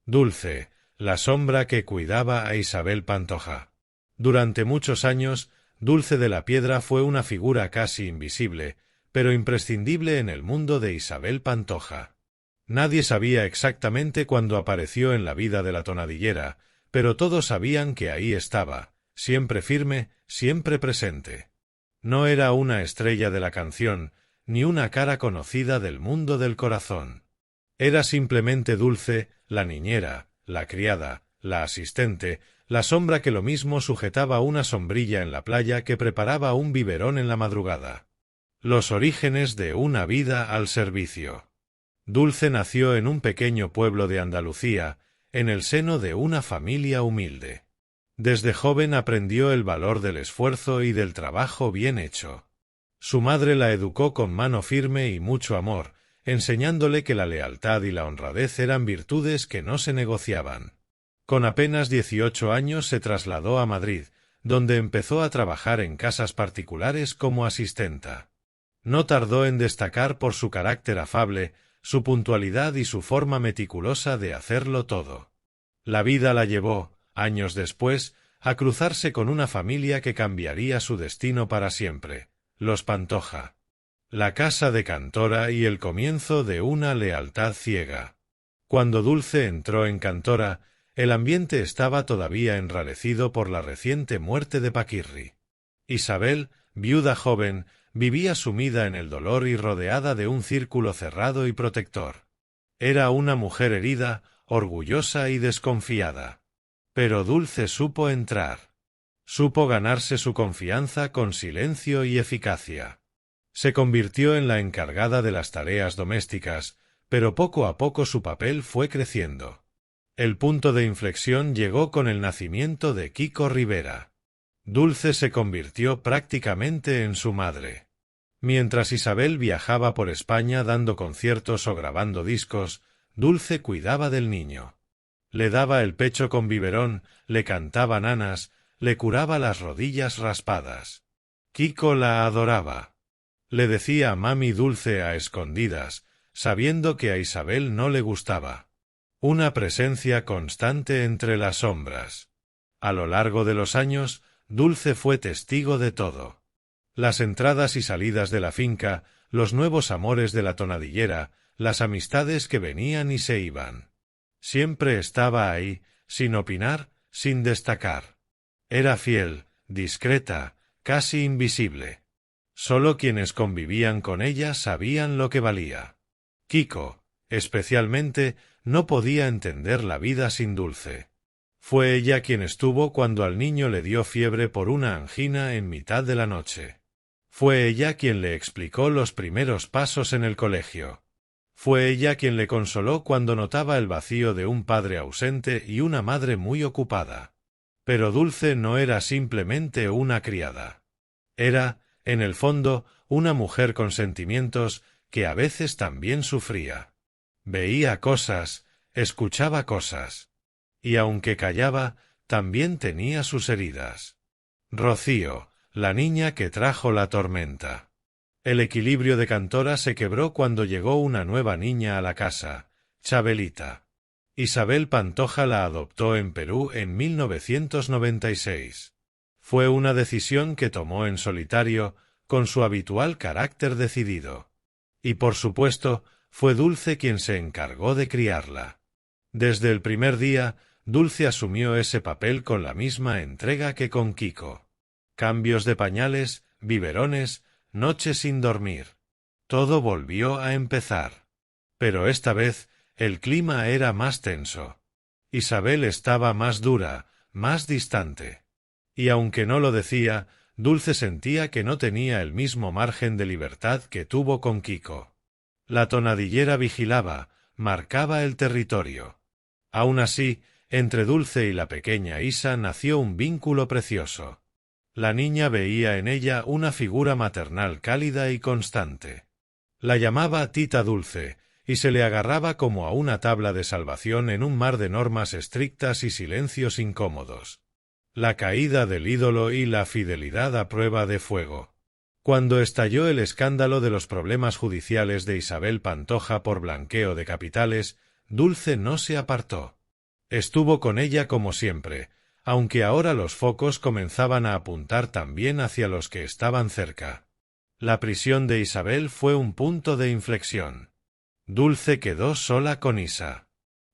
Dulce, la sombra que cuidaba a Isabel Pantoja. Durante muchos años, Dulce de la Piedra fue una figura casi invisible, pero imprescindible en el mundo de Isabel Pantoja. Nadie sabía exactamente cuándo apareció en la vida de la tonadillera, pero todos sabían que ahí estaba, siempre firme, siempre presente. No era una estrella de la canción, ni una cara conocida del mundo del corazón. Era simplemente Dulce, la niñera, la criada, la asistente, la sombra que lo mismo sujetaba una sombrilla en la playa que preparaba un biberón en la madrugada. Los orígenes de una vida al servicio. Dulce nació en un pequeño pueblo de Andalucía, en el seno de una familia humilde. Desde joven aprendió el valor del esfuerzo y del trabajo bien hecho. Su madre la educó con mano firme y mucho amor, enseñándole que la lealtad y la honradez eran virtudes que no se negociaban. Con apenas 18 años se trasladó a Madrid, donde empezó a trabajar en casas particulares como asistenta. No tardó en destacar por su carácter afable, su puntualidad y su forma meticulosa de hacerlo todo. La vida la llevó, años después, a cruzarse con una familia que cambiaría su destino para siempre, los Pantoja. La casa de Cantora y el comienzo de una lealtad ciega. Cuando Dulce entró en Cantora, el ambiente estaba todavía enrarecido por la reciente muerte de Paquirri. Isabel, viuda joven, vivía sumida en el dolor y rodeada de un círculo cerrado y protector. Era una mujer herida, orgullosa y desconfiada. Pero Dulce supo entrar. Supo ganarse su confianza con silencio y eficacia. Se convirtió en la encargada de las tareas domésticas, pero poco a poco su papel fue creciendo. El punto de inflexión llegó con el nacimiento de Kiko Rivera. Dulce se convirtió prácticamente en su madre. Mientras Isabel viajaba por España dando conciertos o grabando discos, Dulce cuidaba del niño. Le daba el pecho con biberón, le cantaba nanas, le curaba las rodillas raspadas. Kiko la adoraba. Le decía mami Dulce a escondidas, sabiendo que a Isabel no le gustaba. Una presencia constante entre las sombras. A lo largo de los años, Dulce fue testigo de todo. Las entradas y salidas de la finca, los nuevos amores de la tonadillera, las amistades que venían y se iban. Siempre estaba ahí, sin opinar, sin destacar. Era fiel, discreta, casi invisible. Solo quienes convivían con ella sabían lo que valía. Kiko, especialmente, no podía entender la vida sin Dulce. Fue ella quien estuvo cuando al niño le dio fiebre por una angina en mitad de la noche. Fue ella quien le explicó los primeros pasos en el colegio. Fue ella quien le consoló cuando notaba el vacío de un padre ausente y una madre muy ocupada. Pero Dulce no era simplemente una criada. Era, en el fondo, una mujer con sentimientos que a veces también sufría. Veía cosas, escuchaba cosas. Y aunque callaba, también tenía sus heridas. Rocío, la niña que trajo la tormenta. El equilibrio de Cantora se quebró cuando llegó una nueva niña a la casa, Chabelita. Isabel Pantoja la adoptó en Perú en 1996. Fue una decisión que tomó en solitario, con su habitual carácter decidido. Y por supuesto, fue Dulce quien se encargó de criarla. Desde el primer día, Dulce asumió ese papel con la misma entrega que con Kiko. Cambios de pañales, biberones, noches sin dormir. Todo volvió a empezar. Pero esta vez, el clima era más tenso. Isabel estaba más dura, más distante. Y aunque no lo decía, Dulce sentía que no tenía el mismo margen de libertad que tuvo con Kiko. La tonadillera vigilaba, marcaba el territorio. Aún así, entre Dulce y la pequeña Isa nació un vínculo precioso. La niña veía en ella una figura maternal cálida y constante. La llamaba Tita Dulce, y se le agarraba como a una tabla de salvación en un mar de normas estrictas y silencios incómodos. La caída del ídolo y la fidelidad a prueba de fuego. Cuando estalló el escándalo de los problemas judiciales de Isabel Pantoja por blanqueo de capitales, Dulce no se apartó. Estuvo con ella como siempre, aunque ahora los focos comenzaban a apuntar también hacia los que estaban cerca. La prisión de Isabel fue un punto de inflexión. Dulce quedó sola con Isa.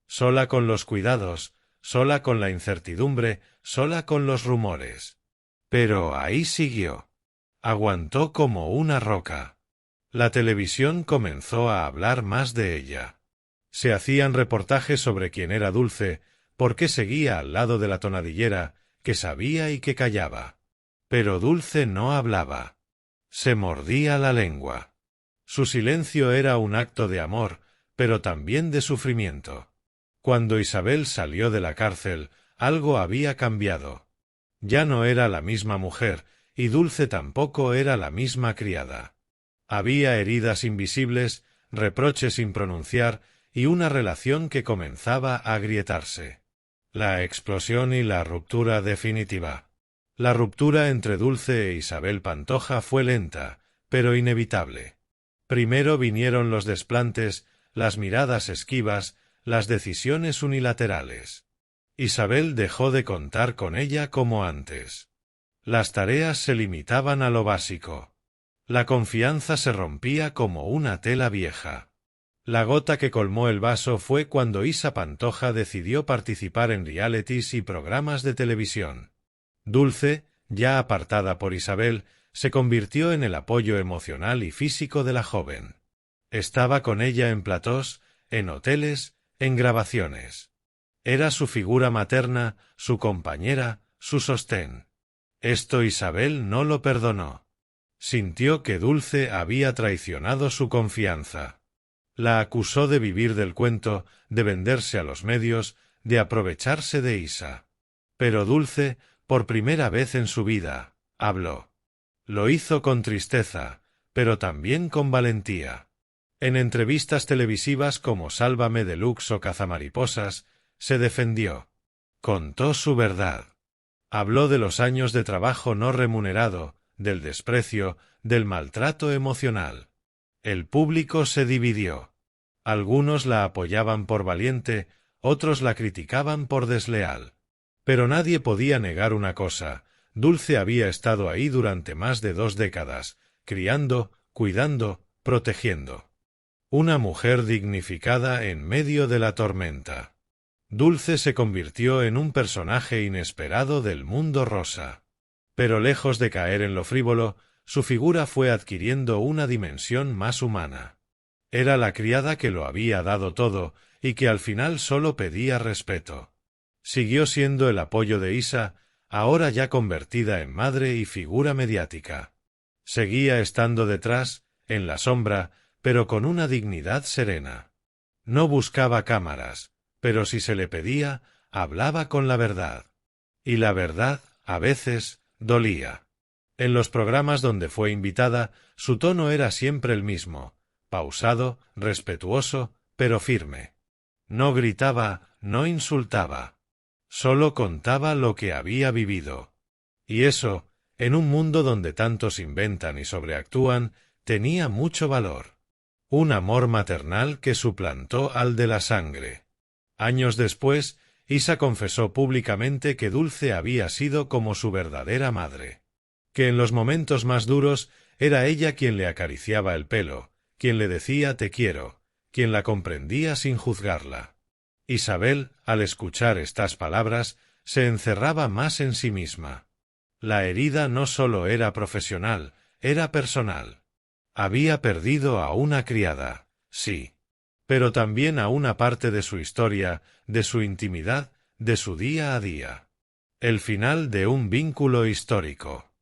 Sola con los cuidados, sola con la incertidumbre, sola con los rumores. Pero ahí siguió. Aguantó como una roca. La televisión comenzó a hablar más de ella. Se hacían reportajes sobre quién era Dulce, por qué seguía al lado de la tonadillera, que sabía y que callaba. Pero Dulce no hablaba. Se mordía la lengua. Su silencio era un acto de amor, pero también de sufrimiento. Cuando Isabel salió de la cárcel, algo había cambiado. Ya no era la misma mujer, y Dulce tampoco era la misma criada. Había heridas invisibles, reproches sin pronunciar, y una relación que comenzaba a agrietarse. La explosión y la ruptura definitiva. La ruptura entre Dulce e Isabel Pantoja fue lenta, pero inevitable. Primero vinieron los desplantes, las miradas esquivas, las decisiones unilaterales. Isabel dejó de contar con ella como antes. Las tareas se limitaban a lo básico. La confianza se rompía como una tela vieja. La gota que colmó el vaso fue cuando Isa Pantoja decidió participar en realities y programas de televisión. Dulce, ya apartada por Isabel, se convirtió en el apoyo emocional y físico de la joven. Estaba con ella en platós, en hoteles, en grabaciones. Era su figura materna, su compañera, su sostén. Esto Isabel no lo perdonó. Sintió que Dulce había traicionado su confianza. La acusó de vivir del cuento, de venderse a los medios, de aprovecharse de Isa. Pero Dulce, por primera vez en su vida, habló. Lo hizo con tristeza, pero también con valentía. En entrevistas televisivas como Sálvame Deluxe o Cazamariposas, se defendió. Contó su verdad. Habló de los años de trabajo no remunerado, del desprecio, del maltrato emocional. El público se dividió. Algunos la apoyaban por valiente, otros la criticaban por desleal. Pero nadie podía negar una cosa: Dulce había estado ahí durante más de 2 décadas, criando, cuidando, protegiendo. Una mujer dignificada en medio de la tormenta. Dulce se convirtió en un personaje inesperado del mundo rosa. Pero lejos de caer en lo frívolo, su figura fue adquiriendo una dimensión más humana. Era la criada que lo había dado todo, y que al final solo pedía respeto. Siguió siendo el apoyo de Isa, ahora ya convertida en madre y figura mediática. Seguía estando detrás, en la sombra, pero con una dignidad serena. No buscaba cámaras, pero si se le pedía, hablaba con la verdad. Y la verdad, a veces, dolía. En los programas donde fue invitada, su tono era siempre el mismo, pausado, respetuoso, pero firme. No gritaba, no insultaba. Solo contaba lo que había vivido. Y eso, en un mundo donde tantos inventan y sobreactúan, tenía mucho valor. Un amor maternal que suplantó al de la sangre. Años después, Isa confesó públicamente que Dulce había sido como su verdadera madre. Que en los momentos más duros era ella quien le acariciaba el pelo, quien le decía te quiero, quien la comprendía sin juzgarla. Isabel, al escuchar estas palabras, se encerraba más en sí misma. La herida no solo era profesional, era personal. Había perdido a una criada, sí, pero también a una parte de su historia, de su intimidad, de su día a día. El final de un vínculo histórico.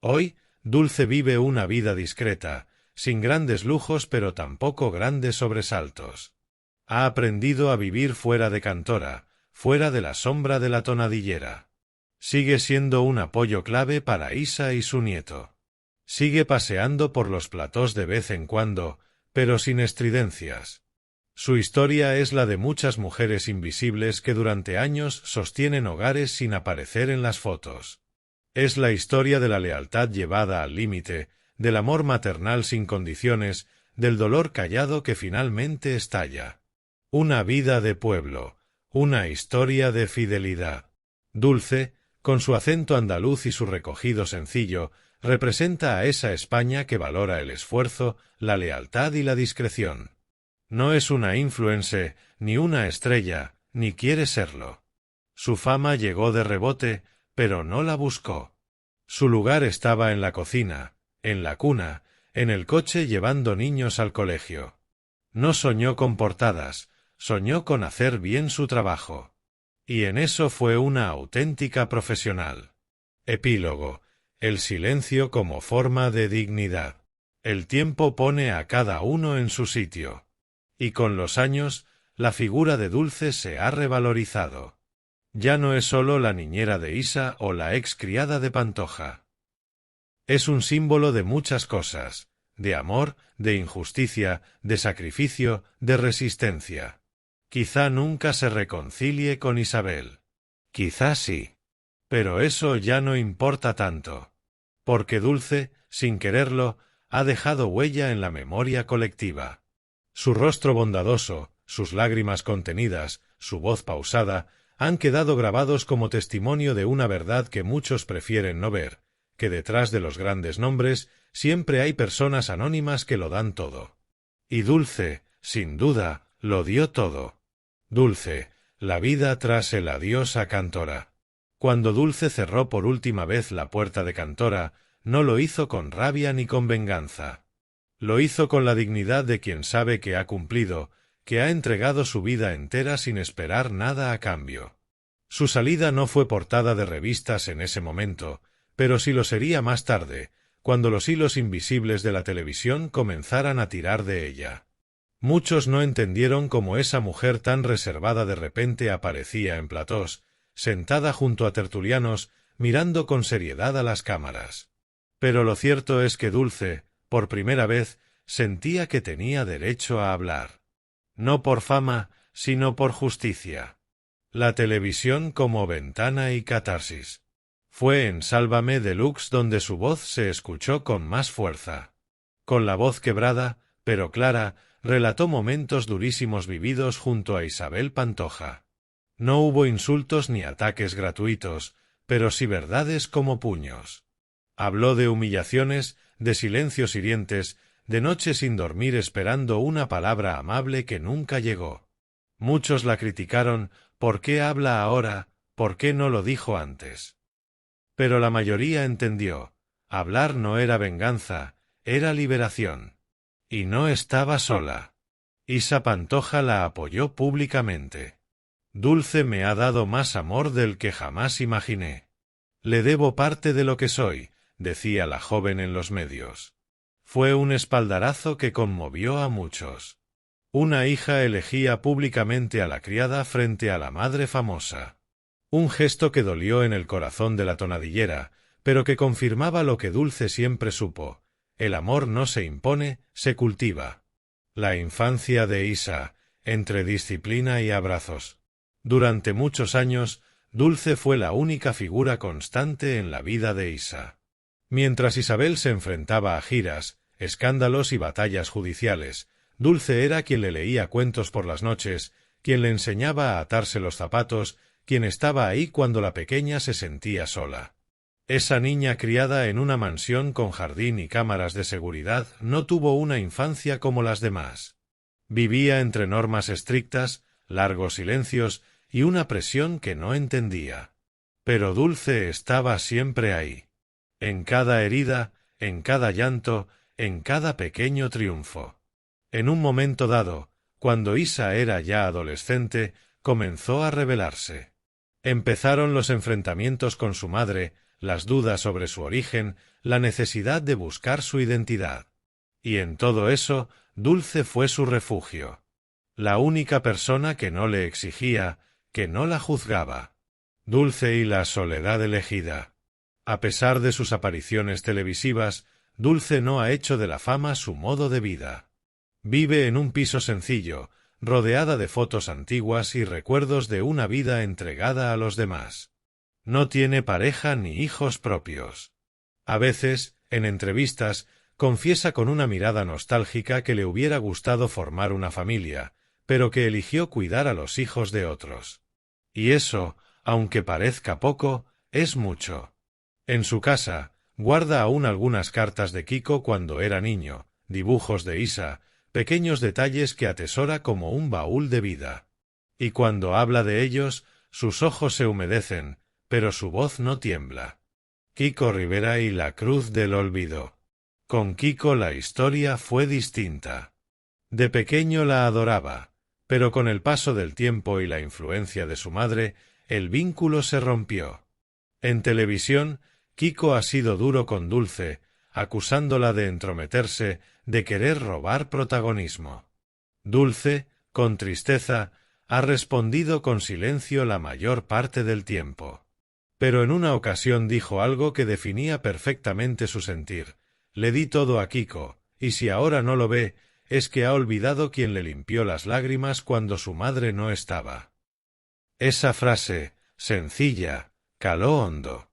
Hoy, Dulce vive una vida discreta, sin grandes lujos pero tampoco grandes sobresaltos. Ha aprendido a vivir fuera de Cantora, fuera de la sombra de la tonadillera. Sigue siendo un apoyo clave para Isa y su nieto. Sigue paseando por los platós de vez en cuando, pero sin estridencias. Su historia es la de muchas mujeres invisibles que durante años sostienen hogares sin aparecer en las fotos. Es la historia de la lealtad llevada al límite, del amor maternal sin condiciones, del dolor callado que finalmente estalla. Una vida de pueblo, Una historia de fidelidad. Dulce, con su acento andaluz y su recogido sencillo, representa a esa España que valora el esfuerzo, la lealtad y la discreción. No es una influencer, ni una estrella, ni quiere serlo. Su fama llegó de rebote, pero no la buscó. Su lugar estaba en la cocina, en la cuna, en el coche llevando niños al colegio. No soñó con portadas, soñó con hacer bien su trabajo. Y en eso fue una auténtica profesional. Epílogo. El silencio como forma de dignidad. El tiempo pone a cada uno en su sitio. Y con los años, la figura de Dulce se ha revalorizado. Ya no es solo la niñera de Isa o la ex criada de Pantoja. Es un símbolo de muchas cosas, de amor, de injusticia, de sacrificio, de resistencia. Quizá nunca se reconcilie con Isabel. Quizá sí. Pero eso ya no importa tanto. Porque Dulce, sin quererlo, ha dejado huella en la memoria colectiva. Su rostro bondadoso, sus lágrimas contenidas, su voz pausada, han quedado grabados como testimonio de una verdad que muchos prefieren no ver, que detrás de los grandes nombres siempre hay personas anónimas que lo dan todo. Y Dulce, sin duda, lo dio todo. Dulce, la vida tras el adiós a Cantora. Cuando Dulce cerró por última vez la puerta de Cantora, no lo hizo con rabia ni con venganza. Lo hizo con la dignidad de quien sabe que ha cumplido, que ha entregado su vida entera sin esperar nada a cambio. Su salida no fue portada de revistas en ese momento, pero sí lo sería más tarde, cuando los hilos invisibles de la televisión comenzaran a tirar de ella. Muchos no entendieron cómo esa mujer tan reservada de repente aparecía en platós, sentada junto a tertulianos, mirando con seriedad a las cámaras. Pero lo cierto es que Dulce, por primera vez, sentía que tenía derecho a hablar. No por fama, sino por justicia. La televisión como ventana y catarsis. Fue en Sálvame Deluxe donde su voz se escuchó con más fuerza. Con la voz quebrada, pero clara, relató momentos durísimos vividos junto a Isabel Pantoja. No hubo insultos ni ataques gratuitos, pero sí verdades como puños. Habló de humillaciones, de silencios hirientes, de noches sin dormir esperando una palabra amable que nunca llegó. Muchos la criticaron, ¿por qué habla ahora? ¿Por qué no lo dijo antes? Pero la mayoría entendió, hablar no era venganza, era liberación. Y no estaba sola. Isa Pantoja la apoyó públicamente. Dulce me ha dado más amor del que jamás imaginé. Le debo parte de lo que soy, decía la joven en los medios. Fue un espaldarazo que conmovió a muchos. Una hija elegía públicamente a la criada frente a la madre famosa. Un gesto que dolió en el corazón de la tonadillera, pero que confirmaba lo que Dulce siempre supo: el amor no se impone, se cultiva. La infancia de Isa, entre disciplina y abrazos. Durante muchos años, Dulce fue la única figura constante en la vida de Isa. Mientras Isabel se enfrentaba a giras, escándalos y batallas judiciales, Dulce era quien le leía cuentos por las noches, quien le enseñaba a atarse los zapatos, quien estaba ahí cuando la pequeña se sentía sola. Esa niña criada en una mansión con jardín y cámaras de seguridad no tuvo una infancia como las demás. Vivía entre normas estrictas, largos silencios y una presión que no entendía. Pero Dulce estaba siempre ahí. En cada herida, en cada llanto, en cada pequeño triunfo. En un momento dado, cuando Isa era ya adolescente, comenzó a rebelarse. Empezaron los enfrentamientos con su madre, las dudas sobre su origen, la necesidad de buscar su identidad. Y en todo eso, Dulce fue su refugio. La única persona que no le exigía, que no la juzgaba. Dulce y la soledad elegida. A pesar de sus apariciones televisivas, Dulce no ha hecho de la fama su modo de vida. Vive en un piso sencillo, rodeada de fotos antiguas y recuerdos de una vida entregada a los demás. No tiene pareja ni hijos propios. A veces, en entrevistas, confiesa con una mirada nostálgica que le hubiera gustado formar una familia, pero que eligió cuidar a los hijos de otros. Y eso, aunque parezca poco, es mucho. En su casa, guarda aún algunas cartas de Kiko cuando era niño, dibujos de Isa, pequeños detalles que atesora como un baúl de vida. Y cuando habla de ellos, sus ojos se humedecen, pero su voz no tiembla. Kiko Rivera y la cruz del olvido. Con Kiko la historia fue distinta. De pequeño la adoraba, pero con el paso del tiempo y la influencia de su madre, el vínculo se rompió. En televisión, Kiko ha sido duro con Dulce, acusándola de entrometerse, de querer robar protagonismo. Dulce, con tristeza, ha respondido con silencio la mayor parte del tiempo. Pero en una ocasión dijo algo que definía perfectamente su sentir. Le di todo a Kiko, y si ahora no lo ve, es que ha olvidado quién le limpió las lágrimas cuando su madre no estaba. Esa frase, sencilla, caló hondo.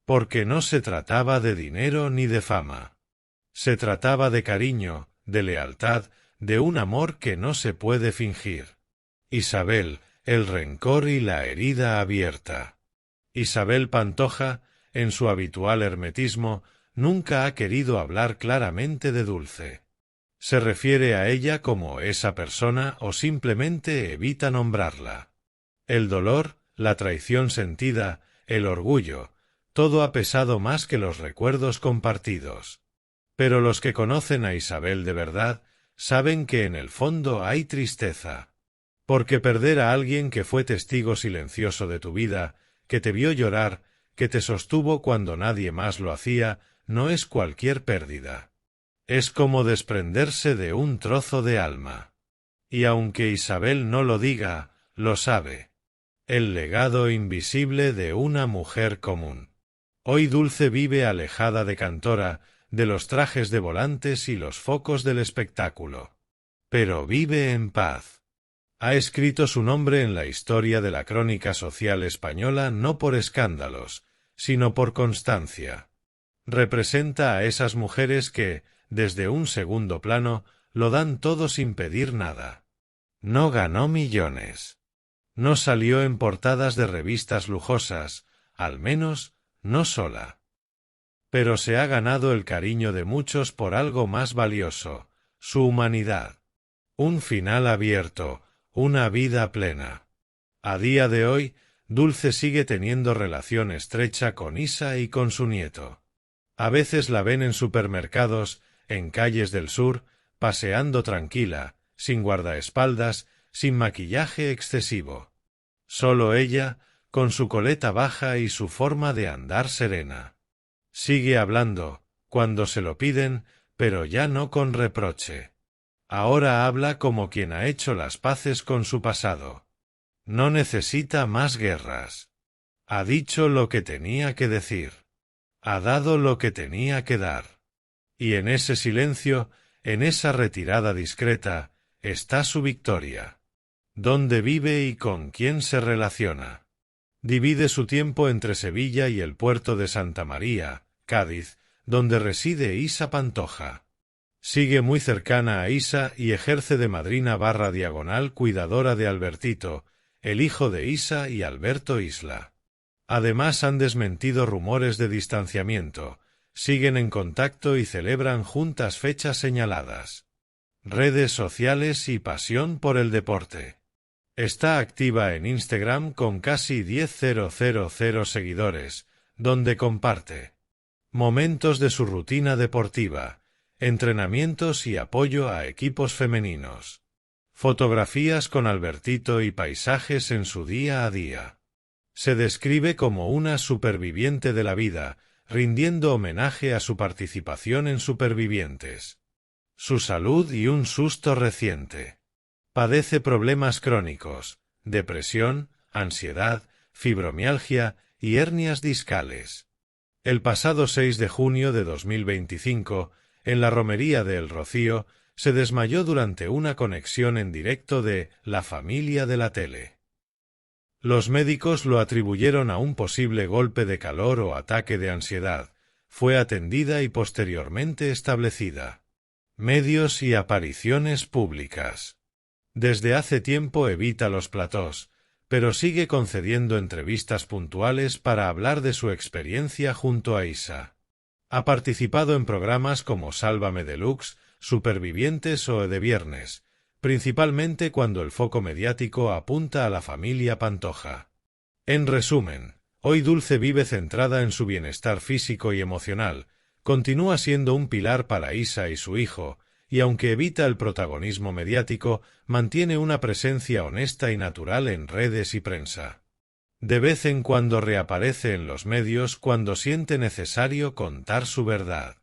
Porque no se trataba de dinero ni de fama. Se trataba de cariño, de lealtad, de un amor que no se puede fingir. Isabel, el rencor y la herida abierta. Isabel Pantoja, en su habitual hermetismo, nunca ha querido hablar claramente de Dulce. Se refiere a ella como esa persona o simplemente evita nombrarla. El dolor, la traición sentida, el orgullo, todo ha pesado más que los recuerdos compartidos. Pero los que conocen a Isabel de verdad saben que en el fondo hay tristeza. Porque perder a alguien que fue testigo silencioso de tu vida, que te vio llorar, que te sostuvo cuando nadie más lo hacía, no es cualquier pérdida. Es como desprenderse de un trozo de alma. Y aunque Isabel no lo diga, lo sabe. El legado invisible de una mujer común. Hoy Dulce vive alejada de Cantora, de los trajes de volantes y los focos del espectáculo. Pero vive en paz. Ha escrito su nombre en la historia de la crónica social española no por escándalos, sino por constancia. Representa a esas mujeres que, desde un segundo plano, lo dan todo sin pedir nada. No ganó millones. No salió en portadas de revistas lujosas, al menos, no sola. Pero se ha ganado el cariño de muchos por algo más valioso, su humanidad. Un final abierto, una vida plena. A día de hoy, Dulce sigue teniendo relación estrecha con Isa y con su nieto. A veces la ven en supermercados, en calles del sur, paseando tranquila, sin guardaespaldas, sin maquillaje excesivo. Solo ella, con su coleta baja y su forma de andar serena. Sigue hablando, cuando se lo piden, pero ya no con reproche. Ahora habla como quien ha hecho las paces con su pasado. No necesita más guerras. Ha dicho lo que tenía que decir. Ha dado lo que tenía que dar. Y en ese silencio, en esa retirada discreta, está su victoria. ¿Dónde vive y con quién se relaciona? Divide su tiempo entre Sevilla y el puerto de Santa María, Cádiz, donde reside Isa Pantoja. Sigue muy cercana a Isa y ejerce de madrina / diagonal cuidadora de Albertito, el hijo de Isa y Alberto Isla. Además han desmentido rumores de distanciamiento, siguen en contacto y celebran juntas fechas señaladas. Redes sociales y pasión por el deporte. Está activa en Instagram con casi 10.000 seguidores, donde comparte momentos de su rutina deportiva, entrenamientos y apoyo a equipos femeninos, fotografías con Albertito y paisajes en su día a día. Se describe como una superviviente de la vida, rindiendo homenaje a su participación en Supervivientes. Su salud y un susto reciente. Padece problemas crónicos, depresión, ansiedad, fibromialgia y hernias discales. El pasado 6 de junio de 2025, en la romería de El Rocío, se desmayó durante una conexión en directo de La Familia de la tele. Los médicos lo atribuyeron a un posible golpe de calor o ataque de ansiedad. Fue atendida y posteriormente establecida. Medios y apariciones públicas. Desde hace tiempo evita los platós, pero sigue concediendo entrevistas puntuales para hablar de su experiencia junto a Isa. Ha participado en programas como Sálvame Deluxe, Supervivientes o De Viernes, principalmente cuando el foco mediático apunta a la familia Pantoja. En resumen, hoy Dulce vive centrada en su bienestar físico y emocional, continúa siendo un pilar para Isa y su hijo, y aunque evita el protagonismo mediático, mantiene una presencia honesta y natural en redes y prensa. De vez en cuando reaparece en los medios cuando siente necesario contar su verdad.